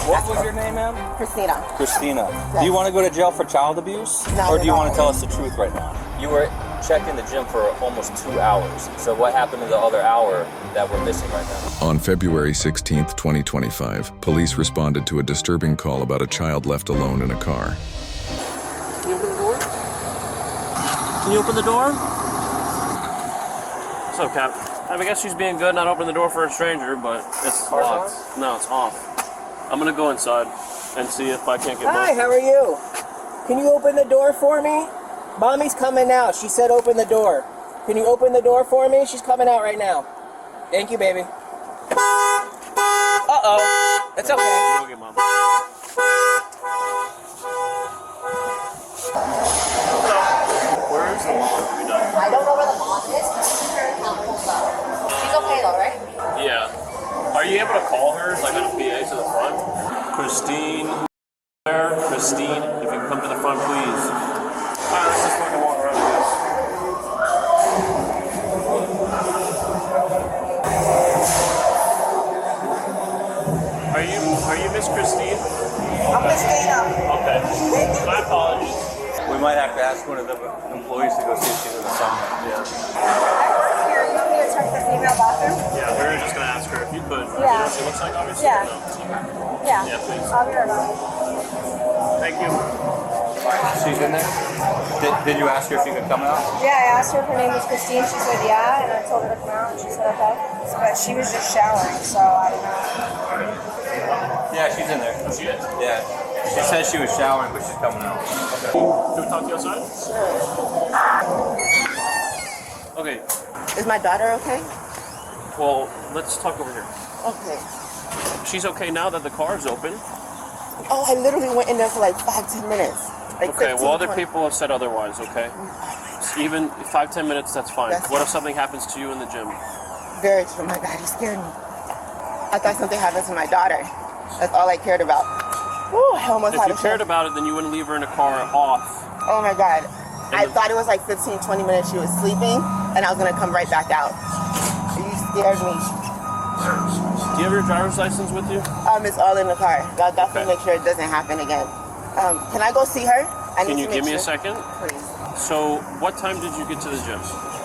What was your name, ma'am? Christina. Christina. Yes. Do you want to go to jail for child abuse? Not or do you at want all. to tell us the truth right now? You were checked in the gym for almost 2 hours. So what happened to the other hour that we're missing right now? On February 16th, 2025, police responded to a disturbing call about a child left alone in a car. Can you open the door? Can you open the door? What's up, Cap? I guess she's being good, not opening the door for a stranger, but it's locked. No, it's off. I'm gonna go inside and see if I can't get Hi, both. how are you? Can you open the door for me? Mommy's coming out. She said open the door. Can you open the door for me? She's coming out right now. Thank you, baby. Uh-oh. It's okay. Go get Mom. Where is the mom? I don't know where the mom is, but she's very helpful. She's okay though, right? Yeah. Are you able to call her, like on a PA to the front? Christine, if you can come to the front, please. Alright, let's just fucking walk around, I guess. Are you Miss Christine? I'm Christina. Okay. My apologies. We might have to ask one of the employees to go see if she's in the sauna. Yeah. I work here. You want me to check the female bathroom? Yeah, we were just gonna ask her if you could. You Yeah. know what she looks like, obviously? Yeah. Or no? Yeah. Yeah, please. I'll be right back. Thank you. She's in there? Did you ask her if she could come out? Yeah, I asked her if her name was Christine. She said yeah, and I told her to come out, and she said okay. But she was just showering, so I don't know. Yeah, she's in there. Oh, she is? Yeah. She says she was showering, but she's coming out. Okay. Can we talk to you outside? Okay. Is my daughter okay? Well, let's talk over here. Okay. She's okay now that the car's open. Oh, I literally went in there for like 5-10 minutes. Like Okay, 15, well, other 20. people have said otherwise, okay? Even 5-10 minutes, that's fine. That's What if something happens to you in the gym? Very true. My God, you scared me. I thought something happened to my daughter. That's all I cared about. Woo, I almost If had you a cared shock. about it, then you wouldn't leave her in a car off. Oh my God. I the- thought it was like 15-20 minutes she was sleeping, and I was going to come right back out. You scared me. Do you have your driver's license with you? It's all in the car. I'll definitely Okay. make sure it doesn't happen again. Can I go see her? I Can need you to give me make a sure. second? Please. So, what time did you get to the gym?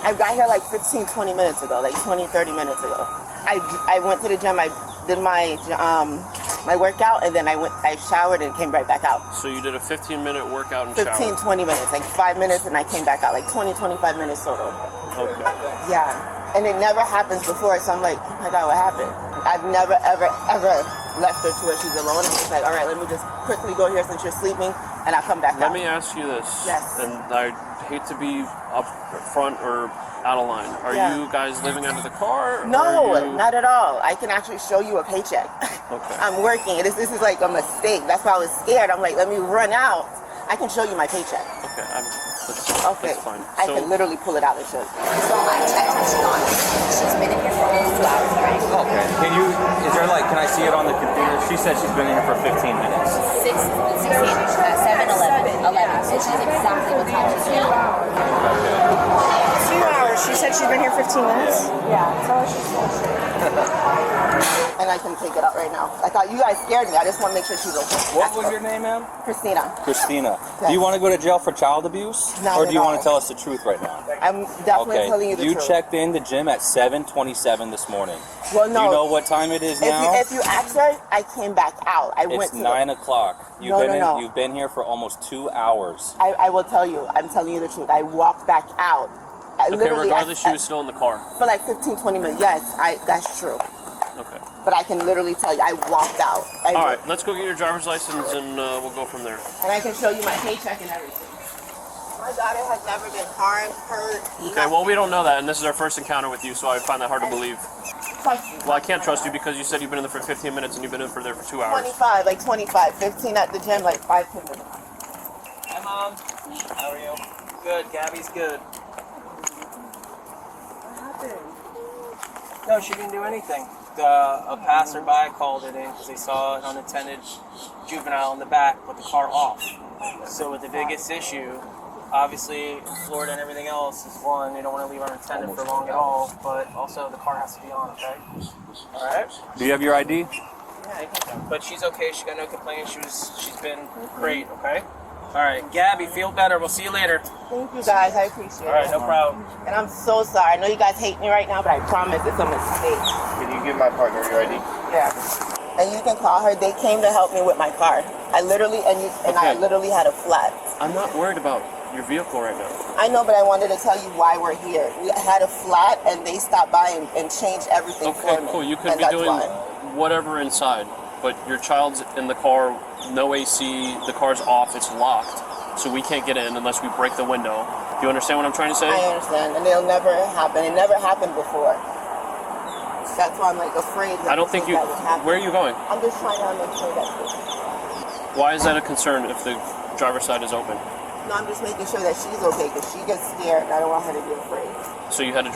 I got here like 15-20 minutes ago, like 20-30 minutes ago. I went to the gym, I did my workout, and then I showered and came right back out. So you did a 15-minute workout and shower. 15-20 minutes, like 5 minutes, and I came back out, like 20-25 minutes total. Okay. Yeah, and it never happens before, so I'm like, oh my God, what happened? I've never, ever, ever left her to where she's alone. I'm just like, all right, let me just quickly go here since you're sleeping, and I'll come back Let out. me ask you this. Yes. And I hate to be up front or out of line. Are Yeah. you guys living under the car? No, or are you... not at all. I can actually show you a paycheck. Okay. I'm working. This is like a mistake. That's why I was scared. I'm like, let me run out. I can show you my paycheck. Okay, Okay. that's fine. I can literally pull it out and show you. So I checked her. She's gone. She's been in here for almost 2 hours already. Okay. Can I see it on the computer? She said she's been in here for 15 minutes. 16, 11. So she's exactly what time she's been. 2 hours. She said she's been here 15 minutes. Yeah, so she's And I can take it out right now. I thought you guys scared me. I just want to make sure she's okay. What was your name, ma'am? Christina. Christina. Yes. Do you want to go to jail for child abuse? Not or at do you want all. to tell us the truth right now? I'm definitely telling you the truth. checked in the gym at 7:27 this morning. Well, Do no. you know what time it is now? If you ask her, I came back out. I went It's to 9 o'clock. No. You've been here for almost 2 hours. I will tell you. I'm telling you the truth. I walked back out. Okay, regardless, she was still in the car. For like 15-20 minutes. Yes, that's true. Okay. But I can literally tell you, I walked out. All right, let's go get your driver's license and we'll go from there. And I can show you my paycheck and everything. My daughter has never been harmed, hurt. Okay, well, we don't know that, and this is our first encounter with you, so I find that hard to believe. Well, I can't trust you because you said you've been in there for 15 minutes and you've been in there for 2 hours. 25, 15 at the gym, like 5 minutes. Hi, Mom. How are you? Good. Gabby's good. What happened? No, she didn't do anything. A passerby called it in because they saw an unattended juvenile in the back with the car off. So with the biggest issue, obviously Florida and everything else is one, you don't want to leave unattended for long at all, but also the car has to be on, okay? All right? Do you have your ID? Yeah. But she's okay. She got no complaints. She's been great. Okay. All right, Gabby, feel better. We'll see you later. Thank you guys. I appreciate it. All right, no problem. And I'm so sorry. I know you guys hate me right now, but I promise it's a mistake. Can you give my partner your ID? Yeah. And you can call her. They came to help me with my car. I literally I literally had a flat. I'm not worried about your vehicle right now. I know, but I wanted to tell you why we're here. We had a flat, and they stopped by and changed everything for me. Okay, cool. You could And be that's doing why. whatever inside, but your child's in the car, no AC, the car's off, it's locked, so we can't get in unless we break the window. Do you understand what I'm trying to say? I understand, and it'll never happen. It never happened before. That's why I'm like afraid. I don't think you. that would happen. Where are you going? I'm just trying to make sure that's it. Why is that a concern if the driver's side is open? No, I'm just making sure that she's okay because she gets scared and I don't want her to be afraid. So you had to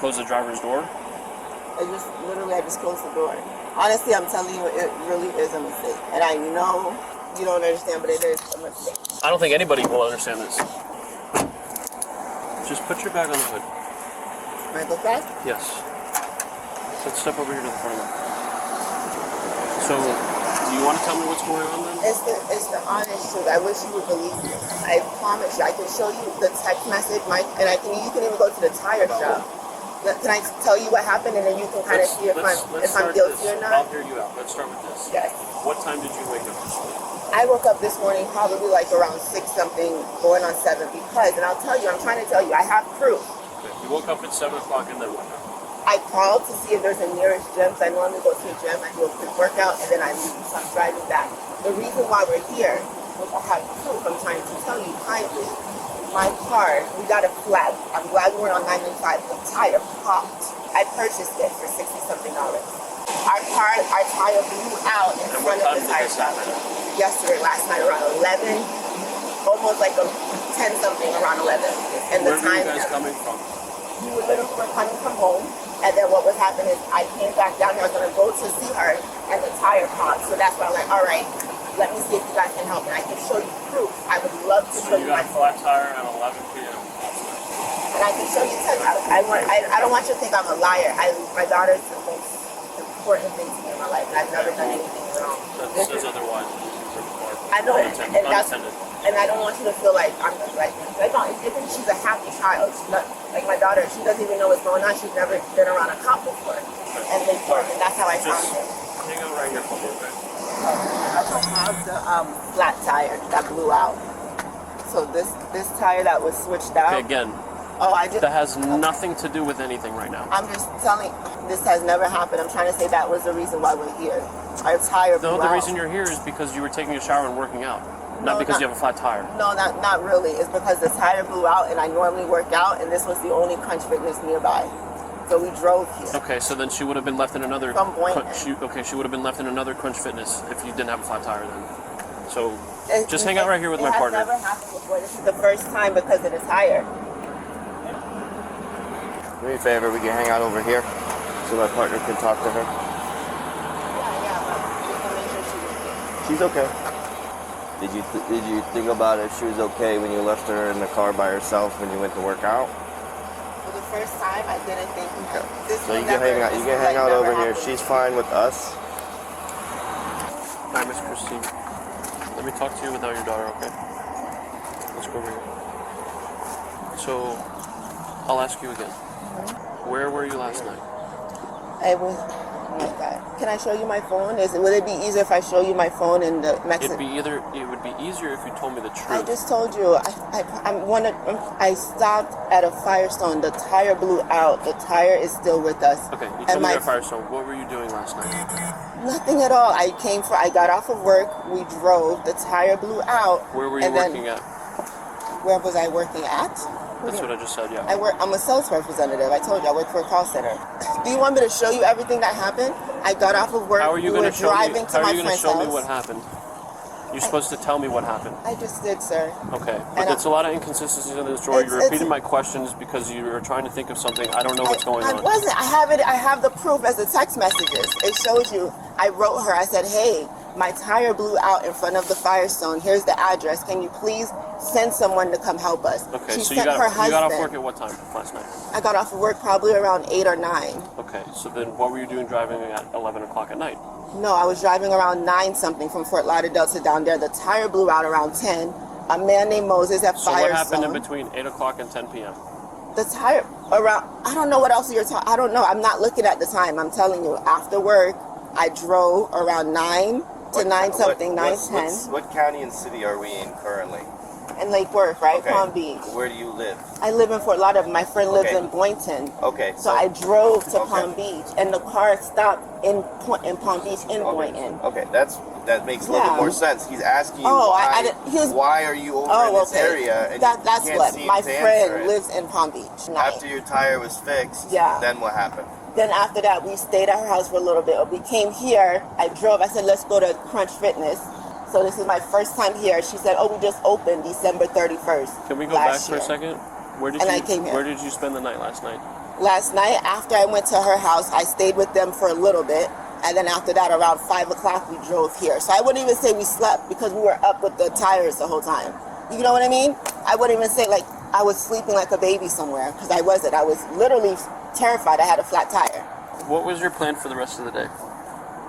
close the driver's door? I just closed the door. Honestly, I'm telling you, it really is a mistake. And I know you don't understand, but it is a mistake. I don't think anybody will understand this. Just put your bag on the hood. My book bag? Yes. Let's step over here to the front of it. So, do you want to tell me what's going on then? It's the honest truth. I wish you would believe me. I promise you. I can show you the text message, and you can even go to the tire shop. Can I tell you what happened, and then you can kind of see if I'm guilty or not? I'll hear you out. Let's start with this. Yes. What time did you wake up this morning? I woke up this morning probably like around 6 something, going on 7 because, and I'll tell you, I'm trying to tell you, I have proof. Okay. You woke up at 7 o'clock and then what? I called to see if there's a nearest gym. So I normally go to a gym, I do a quick workout, and then I leave. So I'm driving back. The reason why we're here, which I have proof, I'm trying to tell you kindly, my car, we got a flat. I'm glad we were on 995. The tire popped. I purchased it for $60-something. Our tire blew out in And front what of time the did tire this shop. happen? Yesterday, last night, around 11, almost like a 10-something, around 11. And the Where were time you guys coming from? we were literally coming from home, and then what was happening is I came back down here. I was gonna go to see her, and the tire popped. So that's why I'm like, all right, let me see if you guys can help me. I can show you proof. I would love to show So you you my got a flat tire at 11 p.m. and I can show you. I don't want you to think I'm a liar. My daughter's the most important thing to me in my life, and I've never done anything wrong. That says otherwise. I know, Unattended. and I don't want you to feel like I'm just like no, she's a happy child. She's not, like my daughter, she doesn't even know what's going on. She's never been around a cop before, and that's how I found it. Hang out right here for a little bit. I have the flat tire that blew out. So this tire that was switched out. Okay, again, that has nothing to do with anything right now. I'm just telling, this has never happened. I'm trying to say that was the reason why we're here. Our tire blew out. No, the reason you're here is because you were taking a shower and working out. Not because you have a flat tire. No, not really. It's because the tire blew out and I normally work out and this was the only Crunch Fitness nearby. So we drove here. Okay, so then she would have been left in another she would have been left in another Crunch Fitness if you didn't have a flat tire then. So just hang out right here with my partner. It has never happened before. This is the first time because of the tire. Do me a favor, we can hang out over here so my partner can talk to her. Yeah, but just to make sure She's okay. Did you think about if she was okay when you left her in the car by herself when you went to work out? for the first time, I didn't think this So will you can never, hang out. You can hang out over here. She's fine with us. Hi, Miss Christine. Let me talk to you without your daughter, okay? Let's go over here. So, I'll ask you again. Where were you last night? I was. Oh my God! Can I show you my phone? Would it be easier if I show you my phone in the Mexican? It would be easier if you told me the truth. I just told you. I stopped at a Firestone. The tire blew out. The tire is still with us. Okay, you told me at Firestone. What were you doing last night? Nothing at all. I got off of work. We drove. The tire blew out. Where were you working at? Where was I working at? That's what I just said, yeah. I'm a sales representative. I told you I work for a call center. Do you want me to show you everything that happened? I got off of work. How are you going to show me? How are you going to show me house. what happened? You're supposed to tell me what happened. I just did, sir. Okay, but there's a lot of inconsistencies in this story. You're repeating my questions because you were trying to think of something. I don't know what's going on. I wasn't. I have it. I have the proof as the text messages. It shows you. I wrote her. I said, "Hey, my tire blew out in front of the Firestone. Here's the address. Can you please send someone to come help us?" Okay, she so sent her husband. You got off work at what time last night? I got off of work probably around 8 or 9. Okay, so then what were you doing driving at 11 o'clock at night? No, I was driving around 9 something from Fort Lauderdale to down there. The tire blew out around 10. A man named Moses at So Firestone. what happened in between 8 o'clock and 10 p.m.? The tire around, I don't know what else you're talking, I don't know. I'm not looking at the time. I'm telling you, after work, I drove around 9 to 9 something, 9:10. What county and city are we in currently? In Lake Worth, right? Okay. Palm Beach. Where do you live? I live in Fort Lauderdale. My friend lives Okay. in Boynton. Okay. So I drove to Okay. Palm Beach, and the car stopped in Palm Beach in Boynton. Okay, that makes a little bit Yeah. more sense. He's asking you Oh, why, I didn't- he was- why are you over in this area and That's you can't what seem my to answer friend it. lives in Palm Beach. After your tire was fixed, Yeah. then what happened? Then after that, we stayed at her house for a little bit. We came here. I drove. I said, let's go to Crunch Fitness. So this is my first time here. She said, oh, we just opened December 31st. Can we go back last for a year. second? Where did And you I came here. Where did you spend the night last night? Last night, after I went to her house, I stayed with them for a little bit. And then after that, around 5 o'clock, we drove here. So I wouldn't even say we slept because we were up with the tires the whole time. You know what I mean? I wouldn't even say like I was sleeping like a baby somewhere because I wasn't. I was literally terrified. I had a flat tire. What was your plan for the rest of the day?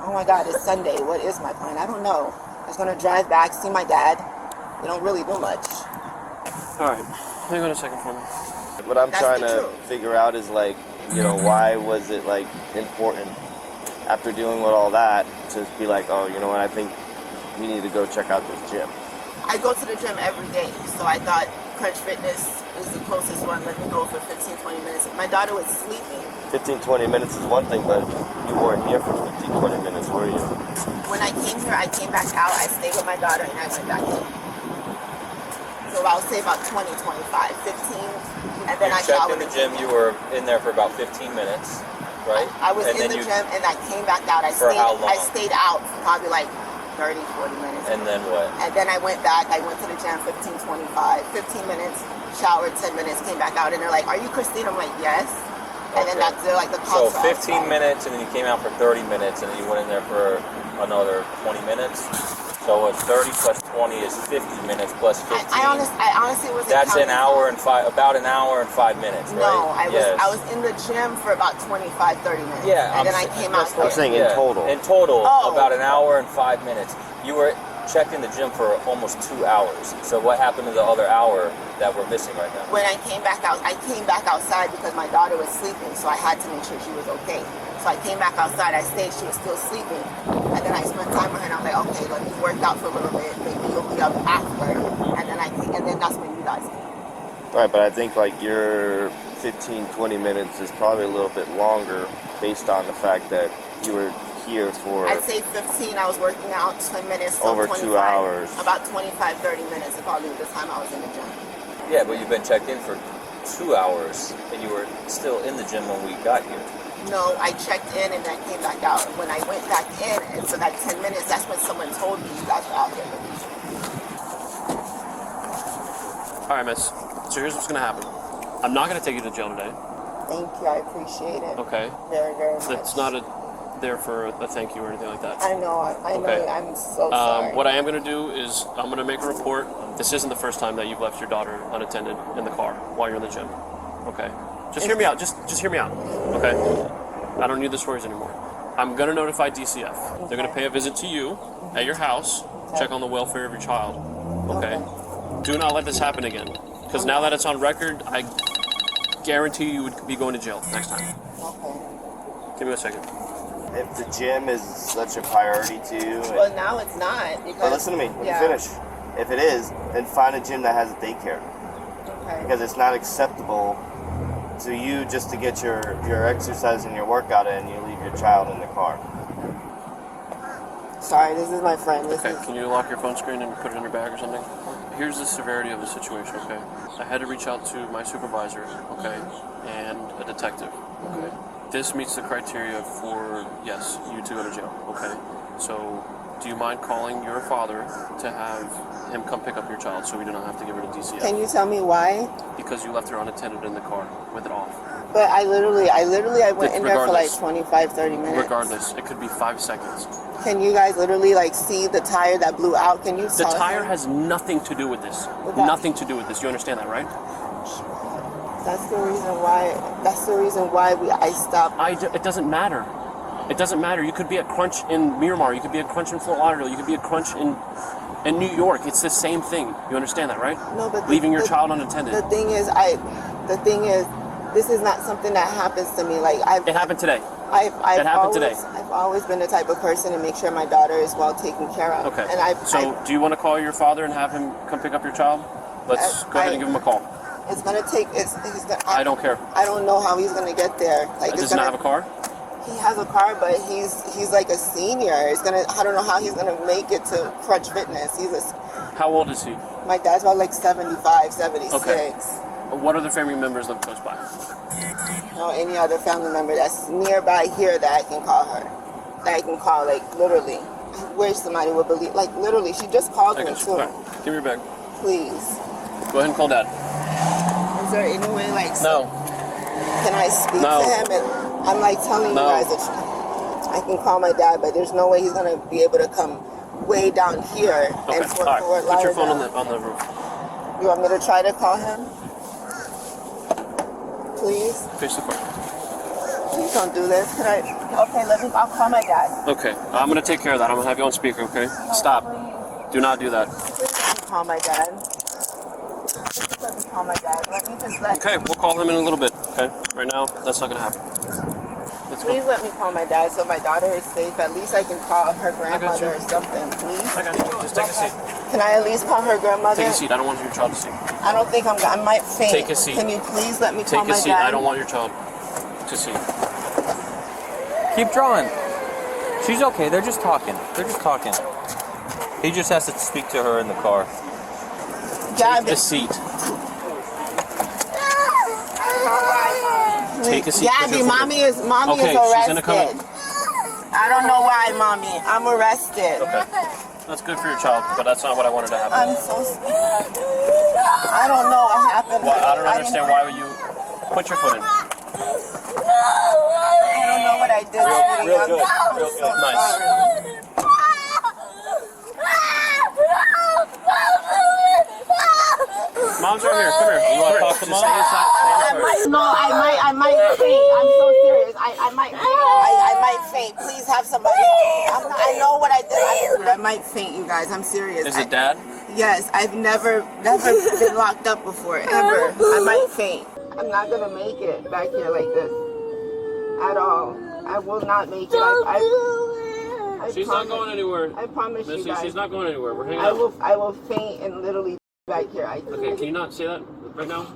Oh my God, it's Sunday. What is my plan? I don't know. I was going to drive back, see my dad. We don't really do much. All right, hang on a second for me. What I'm That's trying the to truth. figure out is like, you know, why was it like important after dealing with all that to be like, oh, you know what, I think we need to go check out this gym. I go to the gym every day, so I thought Crunch Fitness is the closest one. Let me go for 15, 20 minutes. My daughter was sleeping. 15, 20 minutes is one thing, but you weren't here for 15, 20 minutes, were you? When I came here, I came back out. I stayed with my daughter, and I went back in. So I'll say about 20, 25, 15, and then You I checked showered. in the and gym. came You out. were in there for about 15 minutes, right? I was and in then the you, gym, and I came back out. I For stayed. how long? I stayed out for probably like 30, 40 minutes. And then what? And then I went back. I went to the gym 15, 25, 15 minutes, showered 10 minutes, came back out, and they're like, "Are you Christine?" I'm like, "Yes." And then Okay. that's they're like the So cops. 15 minutes, and then you came out for 30 minutes, and then you went in there for another 20 minutes. So it's 30 plus 20 is 50 minutes plus 15. I honestly wasn't. That's counting. about an hour and 5 minutes, right? No, I was Yes. I was in the gym for about 25, 30 minutes. Yeah, and then I came out. I'm saying in total. In total, Oh. about an hour and 5 minutes. You were checked in the gym for almost 2 hours. So what happened to the other hour that we're missing right now? When I came back out, I came back outside because my daughter was sleeping, so I had to make sure she was okay. So I came back outside, I stayed, she was still sleeping, and then I spent time with her, and I'm like, okay, let me work out for a little bit, maybe you'll be up after, and then that's when you guys came. Right, but I think like your 15, 20 minutes is probably a little bit longer based on the fact that you were here for I'd say 15, I was working out, 10 minutes, so over 25, 2 hours. About 25, 30 minutes is probably the time I was in the gym. Yeah, but you've been checked in for 2 hours, and you were still in the gym when we got here. No, I checked in and then came back out. When I went back in, and for that 10 minutes, that's when someone told me you guys were out here. All right, miss. So here's what's gonna happen. I'm not gonna take you to jail today. Thank you, I appreciate it. Okay. Very, very much. It's not there for a thank you or anything like that. I know, I know, Okay. I'm so sorry. What I am going to do is I'm going to make a report. This isn't the first time that you've left your daughter unattended in the car while you're in the gym. Okay. Just hear me out. Just hear me out. Okay. I don't need the stories anymore. I'm going to notify DCF. They're going to pay a visit to you at your house, check on the welfare of your child. Okay. Do not let this happen again. Because now that it's on record, I guarantee you would be going to jail next time. Okay. Give me a second. If the gym is such a priority to you, Well, now it's not. Because, but listen to me, let yeah. me finish. If it is, then find a gym that has a daycare. Okay. Because it's not acceptable to you just to get your exercise and your workout in, you leave your child in the car. Sorry, this is my friend. This Okay, is, can you lock your phone screen and put it in your bag or something? Here's the severity of the situation, okay? I had to reach out to my supervisor, okay, and a detective, okay? This meets the criteria for, yes, you to go to jail, okay? So, do you mind calling your father to have him come pick up your child so we do not have to give her to DCF? can you tell me why? Because you left her unattended in the car with it off. But I went in there for like Regardless. 25, 30 minutes. Regardless, it could be 5 seconds. Can you guys literally like see the tire that blew out? Can you The tell tire him? has nothing to do with this. Okay. Nothing to do with this. You understand that, right? That's the reason why I stopped. It doesn't matter. It doesn't matter. You could be at Crunch in Miramar. You could be at Crunch in Fort Lauderdale. You could be at Crunch in New York. It's the same thing. You understand that, right? No, but leaving your child unattended. The thing is, this is not something that happens to me. Like it happened today. I've today. I've always been the type of person to make sure my daughter is well taken care of. Okay. And do you want to call your father and have him come pick up your child? Let's go ahead and give him a call. It's gonna take. I don't care. I don't know how he's gonna get there. Like, Does he not have a car? He has a car, but he's like a senior. It's gonna. I don't know how he's gonna make it to Crutch Fitness. How old is he? My dad's about like 75, 76. Okay. What other family members live close by? No, any other family member that's nearby here that I can call her. That I can call, like, literally. I wish somebody would believe. Like, literally, she just called me too. Right. Give me your bag. Please. Go ahead and call Dad. Is there any way, like, No. Can I speak to him? And I'm like telling you guys that I can call my dad, but there's no way he's gonna be able to come way down here and All right. Put your phone on the roof. You want me to try to call him? Please? Face the car. Please don't do this. Okay, I'll call my dad. Okay. I'm gonna take care of that. I'm gonna have you on speaker, okay? Stop. Do not do that. Please let me call my dad. Please let me call my dad. Okay, we'll call him in a little bit, okay? Right now, that's not gonna happen. Please let me call my dad so my daughter is safe. At least I can call her grandmother or something, please. I got you. Just take a seat. Can I at least call her grandmother? Take a seat. I don't want your child to see. I don't think I might faint. Take a seat. Can you please let me call my dad? Take a seat. I don't want your child to see. Keep drawing. She's okay. They're just talking. He just has to speak to her in the car. Take a seat. Take a seat. Gabby, mommy is arrested. She's gonna come. I don't know why, mommy. I'm arrested. Okay. That's good for your child, but that's not what I wanted to happen. I'm so scared. I don't know what happened. Well, I don't understand why you put your foot in. I don't know what I did. Real good. Nice. Mom's right here. Come here. You want to talk to mom? I might faint. I'm so serious. I might faint. Please have somebody. I know what I did. I might faint, you guys. I'm serious. Is it Dad? Yes. I've never been locked up before, ever. I might faint. I'm not going to make it back here like this. At all. I will not make it. She's not going anywhere. I promise Missy, you guys. she's not going anywhere. We're hanging out. I will faint and literally back here. Okay, can you not say that right now?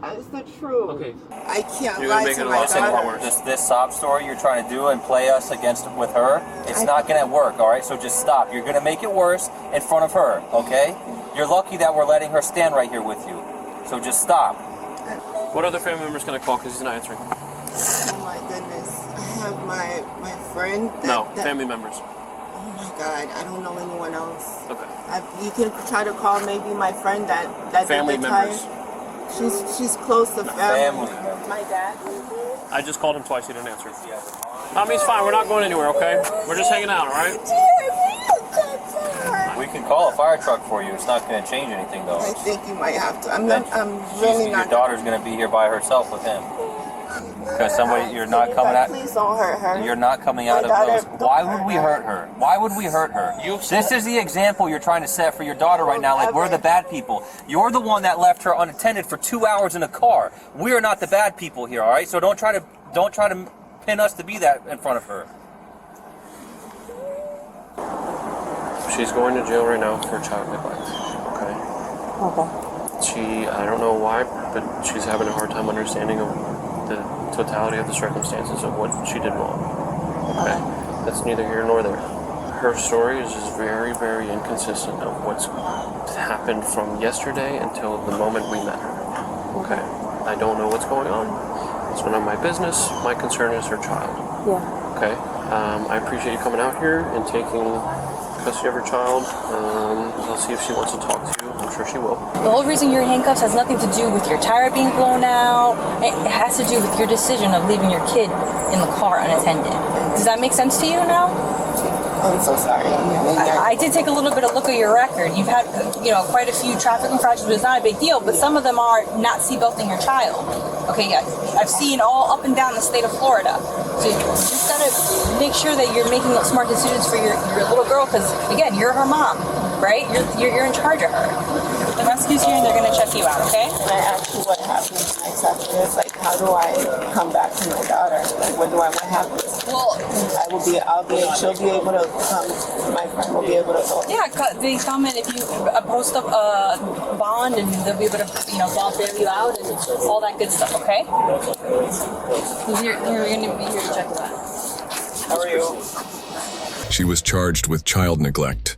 It's the truth. Okay. I can't You're lie gonna make to it a my lot daughter. worse. This sob story you're trying to do and play us with her, it's not going to work, all right? So just stop. You're going to make it worse in front of her, okay? You're lucky that we're letting her stand right here with you. So just stop. What other family member's going to call because he's not answering? Oh my goodness. I have my friend. Family members. Oh my God. I don't know anyone else. Okay. You can try to call maybe my friend that Family did the members. time. She's close to family. My dad. I just called him twice. He didn't answer. He's fine. We're not going anywhere, okay? We're just hanging out, all right? We can call a fire truck for you. It's not going to change anything, though. I think you might have to. I'm really not. Your daughter's going to be here by herself with him. Because you're not coming out. Please don't hurt her. You're not coming out of those. Why would we hurt her? Why would we hurt her? This is the example you're trying to set for your daughter right now. Like, we're the bad people. You're the one that left her unattended for 2 hours in a car. We are not the bad people here, all right? So don't try to pin us to be that in front of her. She's going to jail right now for child neglect, okay? I don't know why, but she's having a hard time understanding of the totality of the circumstances of what she did wrong. Okay? That's neither here nor there. Her story is just very, very inconsistent of what's happened from yesterday until the moment we met her. Okay? I don't know what's going on. It's none of my business. My concern is her child. Yeah. Okay? I appreciate you coming out here and taking custody of her child. I'll see if she wants to talk to you. I'm sure she will. The whole reason you're in handcuffs has nothing to do with your tire being blown out. It has to do with your decision of leaving your kid in the car unattended. Does that make sense to you now? I'm so sorry. I did take a little bit of look at your record. You've had, quite a few traffic infractions, but it's not a big deal. But some of them are not seatbelting your child. Okay, yeah, I've seen all up and down the state of Florida. So you just gotta make sure that you're making smart decisions for your little girl, because again, you're her mom, right? You're in charge of her. The rescue's here and they're gonna check you out, okay? And I asked you what happens next after this. Like, how do I come back to my daughter? Like, what happens? Well, she'll be able to come. My friend will be able to go. yeah, they come and if you post up a bond, and they'll be able to, bond bail you out and all that good stuff, okay? You're gonna be here to check you out. How are you? She was charged with child neglect.